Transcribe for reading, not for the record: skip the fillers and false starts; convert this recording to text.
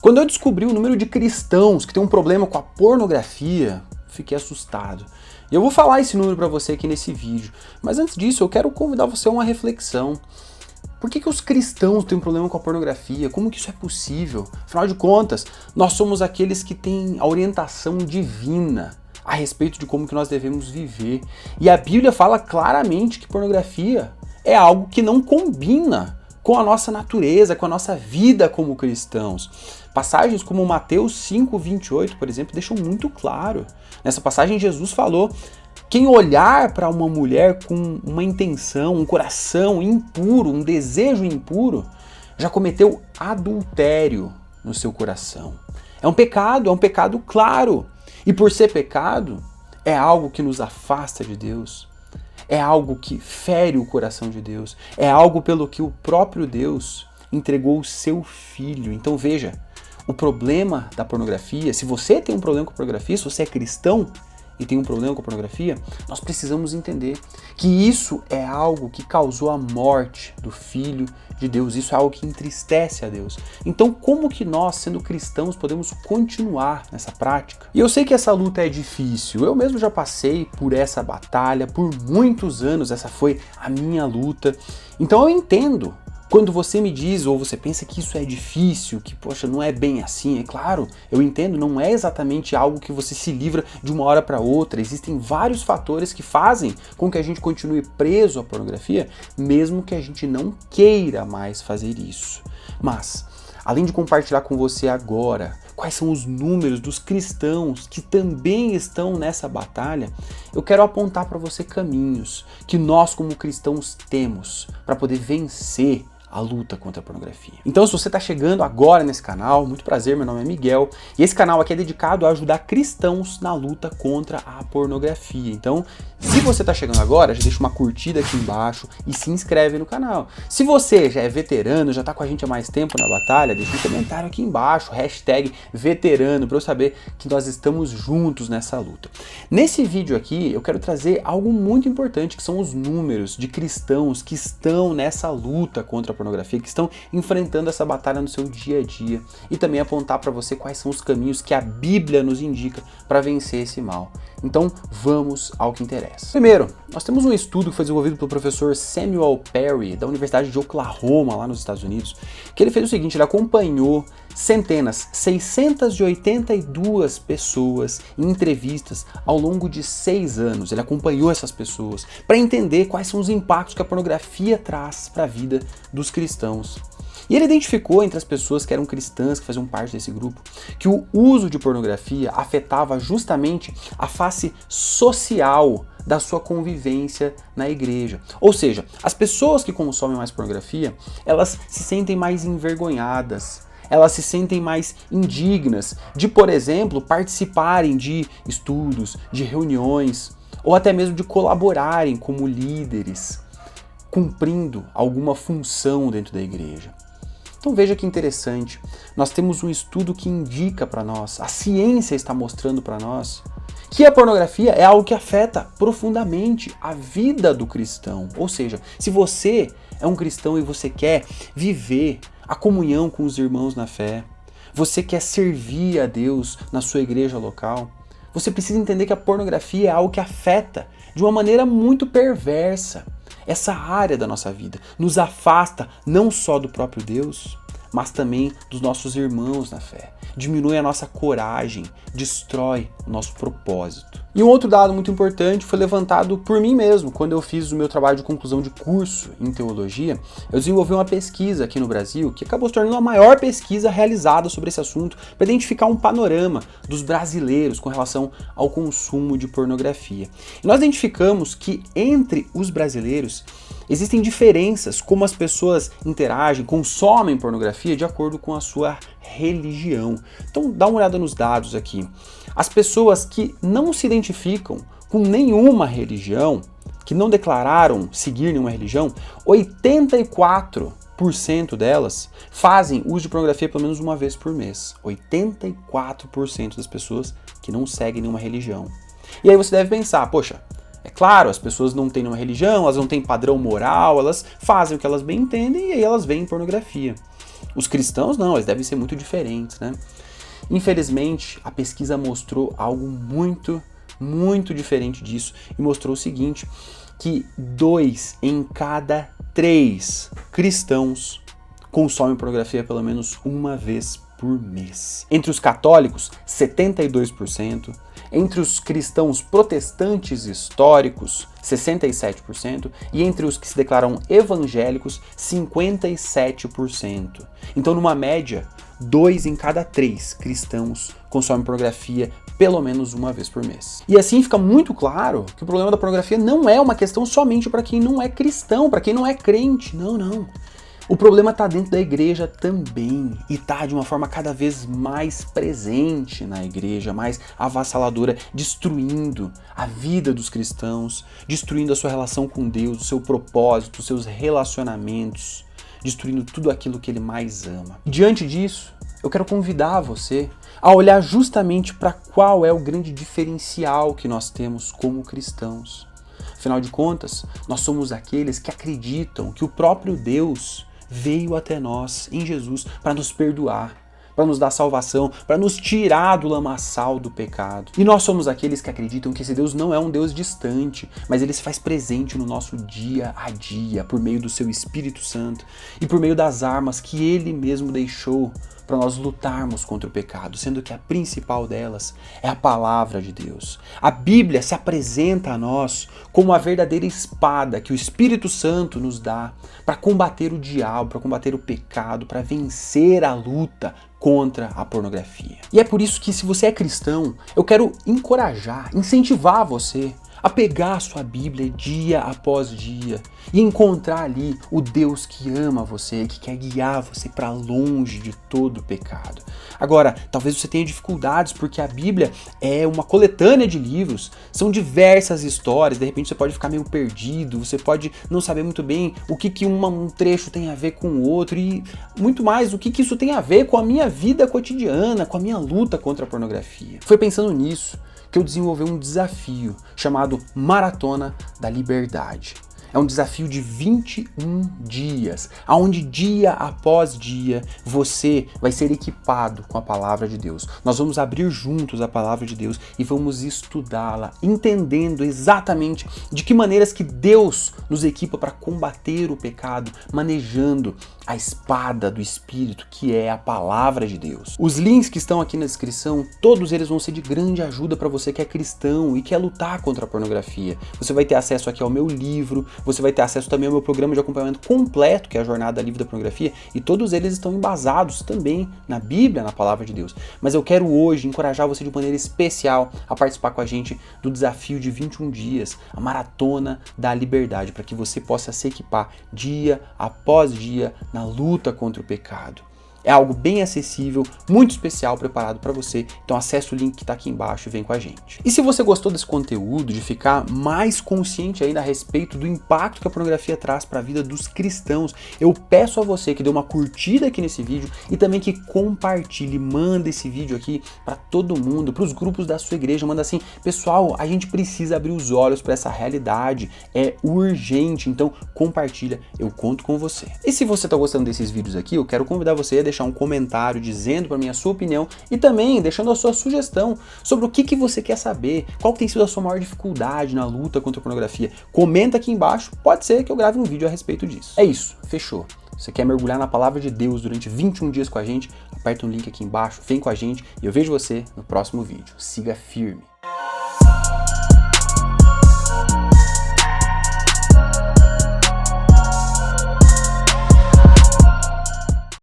Quando eu descobri o número de cristãos que tem um problema com a pornografia, fiquei assustado. E eu vou falar esse número para você aqui nesse vídeo. Mas antes disso, eu quero convidar você a uma reflexão. Por que os cristãos têm um problema com a pornografia? Como que isso é possível? Afinal de contas, nós somos aqueles que têm a orientação divina a respeito de como que nós devemos viver. E a Bíblia fala claramente que pornografia é algo que não combina com a nossa natureza, com a nossa vida como cristãos. Passagens como Mateus 5:28, por exemplo, deixam muito claro. Nessa passagem, Jesus falou: quem olhar para uma mulher com uma intenção, um coração impuro, um desejo impuro, já cometeu adultério no seu coração. É um pecado claro. E por ser pecado, é algo que nos afasta de Deus. É algo que fere o coração de Deus. É algo pelo que o próprio Deus entregou o seu Filho. Então veja, o problema da pornografia, se você tem um problema com a pornografia, se você é cristão e tem um problema com a pornografia, nós precisamos entender que isso é algo que causou a morte do Filho de Deus. Isso é algo que entristece a Deus. Então como que nós, sendo cristãos, podemos continuar nessa prática? E eu sei que essa luta é difícil. Eu mesmo já passei por essa batalha por muitos anos. Essa foi a minha luta. Então eu entendo quando você me diz, ou você pensa que isso é difícil, que, poxa, não é bem assim. É claro, eu entendo, não é exatamente algo que você se livra de uma hora para outra. Existem vários fatores que fazem com que a gente continue preso à pornografia, mesmo que a gente não queira mais fazer isso. Mas, além de compartilhar com você agora quais são os números dos cristãos que também estão nessa batalha, eu quero apontar para você caminhos que nós como cristãos temos para poder vencer a luta contra a pornografia. Então, se você está chegando agora nesse canal, muito prazer, meu nome é Miguel, e esse canal aqui é dedicado a ajudar cristãos na luta contra a pornografia. Então, se você está chegando agora, já deixa uma curtida aqui embaixo e se inscreve no canal. Se você já é veterano, já está com a gente há mais tempo na batalha, deixa um comentário aqui embaixo, #veterano, para eu saber que nós estamos juntos nessa luta. Nesse vídeo aqui, eu quero trazer algo muito importante, que são os números de cristãos que estão nessa luta contra a pornografia, que estão enfrentando essa batalha no seu dia a dia, e também apontar para você quais são os caminhos que a Bíblia nos indica para vencer esse mal. Então vamos ao que interessa. Primeiro, nós temos um estudo que foi desenvolvido pelo professor Samuel Perry, da Universidade de Oklahoma, lá nos Estados Unidos, que ele fez o seguinte: ele acompanhou 682 pessoas em entrevistas ao longo de 6 anos. Ele acompanhou essas pessoas para entender quais são os impactos que a pornografia traz para a vida dos cristãos. E ele identificou entre as pessoas que eram cristãs, que faziam parte desse grupo, que o uso de pornografia afetava justamente a face social da sua convivência na igreja. Ou seja, as pessoas que consomem mais pornografia, elas se sentem mais envergonhadas, elas se sentem mais indignas de, por exemplo, participarem de estudos, de reuniões, ou até mesmo de colaborarem como líderes, cumprindo alguma função dentro da igreja. Então veja que interessante, nós temos um estudo que indica para nós, a ciência está mostrando para nós, que a pornografia é algo que afeta profundamente a vida do cristão. Ou seja, se você é um cristão e você quer viver a comunhão com os irmãos na fé, você quer servir a Deus na sua igreja local, você precisa entender que a pornografia é algo que afeta de uma maneira muito perversa essa área da nossa vida, nos afasta não só do próprio Deus, mas também dos nossos irmãos na fé. Diminui a nossa coragem, destrói o nosso propósito. E um outro dado muito importante foi levantado por mim mesmo. Quando eu fiz o meu trabalho de conclusão de curso em teologia, eu desenvolvi uma pesquisa aqui no Brasil que acabou se tornando a maior pesquisa realizada sobre esse assunto para identificar um panorama dos brasileiros com relação ao consumo de pornografia. E nós identificamos que entre os brasileiros existem diferenças como as pessoas interagem, consomem pornografia de acordo com a sua religião. Então dá uma olhada nos dados aqui. As pessoas que não se identificam com nenhuma religião, que não declararam seguir nenhuma religião, 84% delas fazem uso de pornografia pelo menos uma vez por mês. 84% das pessoas que não seguem nenhuma religião. E aí você deve pensar, poxa, é claro, as pessoas não têm nenhuma religião, elas não têm padrão moral, elas fazem o que elas bem entendem e aí elas veem pornografia. Os cristãos não, eles devem ser muito diferentes, né? Infelizmente, a pesquisa mostrou algo muito diferente disso e mostrou o seguinte, que 2 em cada 3 cristãos consomem pornografia pelo menos uma vez por mês. Entre os católicos, 72%. Entre os cristãos protestantes históricos, 67%. E entre os que se declaram evangélicos, 57%. Então, numa média, 2 em cada 3 cristãos consomem pornografia pelo menos uma vez por mês. E assim fica muito claro que o problema da pornografia não é uma questão somente para quem não é cristão, para quem não é crente. Não. O problema está dentro da igreja também e está de uma forma cada vez mais presente na igreja, mais avassaladora, destruindo a vida dos cristãos, destruindo a sua relação com Deus, o seu propósito, os seus relacionamentos, destruindo tudo aquilo que ele mais ama. Diante disso, eu quero convidar você a olhar justamente para qual é o grande diferencial que nós temos como cristãos. Afinal de contas, nós somos aqueles que acreditam que o próprio Deus veio até nós, em Jesus, para nos perdoar, para nos dar salvação, para nos tirar do lamaçal do pecado. E nós somos aqueles que acreditam que esse Deus não é um Deus distante, mas ele se faz presente no nosso dia a dia, por meio do seu Espírito Santo e por meio das armas que ele mesmo deixou para nós lutarmos contra o pecado, sendo que a principal delas é a palavra de Deus. A Bíblia se apresenta a nós como a verdadeira espada que o Espírito Santo nos dá para combater o diabo, para combater o pecado, para vencer a luta contra a pornografia. E é por isso que, se você é cristão, eu quero encorajar, incentivar você a pegar a sua Bíblia dia após dia e encontrar ali o Deus que ama você, que quer guiar você para longe de todo o pecado. Agora, talvez você tenha dificuldades porque a Bíblia é uma coletânea de livros, são diversas histórias, de repente você pode ficar meio perdido, você pode não saber muito bem o que um trecho tem a ver com o outro e muito mais o que isso tem a ver com a minha vida cotidiana, com a minha luta contra a pornografia. Foi pensando nisso que eu desenvolvi um desafio chamado Maratona da Liberdade. É um desafio de 21 dias, onde dia após dia você vai ser equipado com a palavra de Deus. Nós vamos abrir juntos a palavra de Deus e vamos estudá-la, entendendo exatamente de que maneiras que Deus nos equipa para combater o pecado, manejando a espada do Espírito, que é a palavra de Deus. Os links que estão aqui na descrição, todos eles vão ser de grande ajuda para você que é cristão e quer lutar contra a pornografia. Você vai ter acesso aqui ao meu livro, você vai ter acesso também ao meu programa de acompanhamento completo, que é a Jornada Livre da Pornografia, e todos eles estão embasados também na Bíblia, na Palavra de Deus. Mas eu quero hoje encorajar você de maneira especial a participar com a gente do desafio de 21 dias, a Maratona da Liberdade, para que você possa se equipar dia após dia na luta contra o pecado. É algo bem acessível, muito especial, preparado para você. Então acesse o link que está aqui embaixo e vem com a gente. E se você gostou desse conteúdo, de ficar mais consciente ainda a respeito do impacto que a pornografia traz para a vida dos cristãos, eu peço a você que dê uma curtida aqui nesse vídeo e também que compartilhe, manda esse vídeo aqui para todo mundo, para os grupos da sua igreja, manda assim, pessoal, a gente precisa abrir os olhos para essa realidade, é urgente, então compartilha, eu conto com você. E se você está gostando desses vídeos aqui, eu quero convidar você a deixar um comentário dizendo para mim a sua opinião e também deixando a sua sugestão sobre o que você quer saber, qual que tem sido a sua maior dificuldade na luta contra a pornografia. Comenta aqui embaixo, pode ser que eu grave um vídeo a respeito disso. É isso, fechou. Você quer mergulhar na palavra de Deus durante 21 dias com a gente? Aperta um link aqui embaixo, vem com a gente e eu vejo você no próximo vídeo. Siga firme.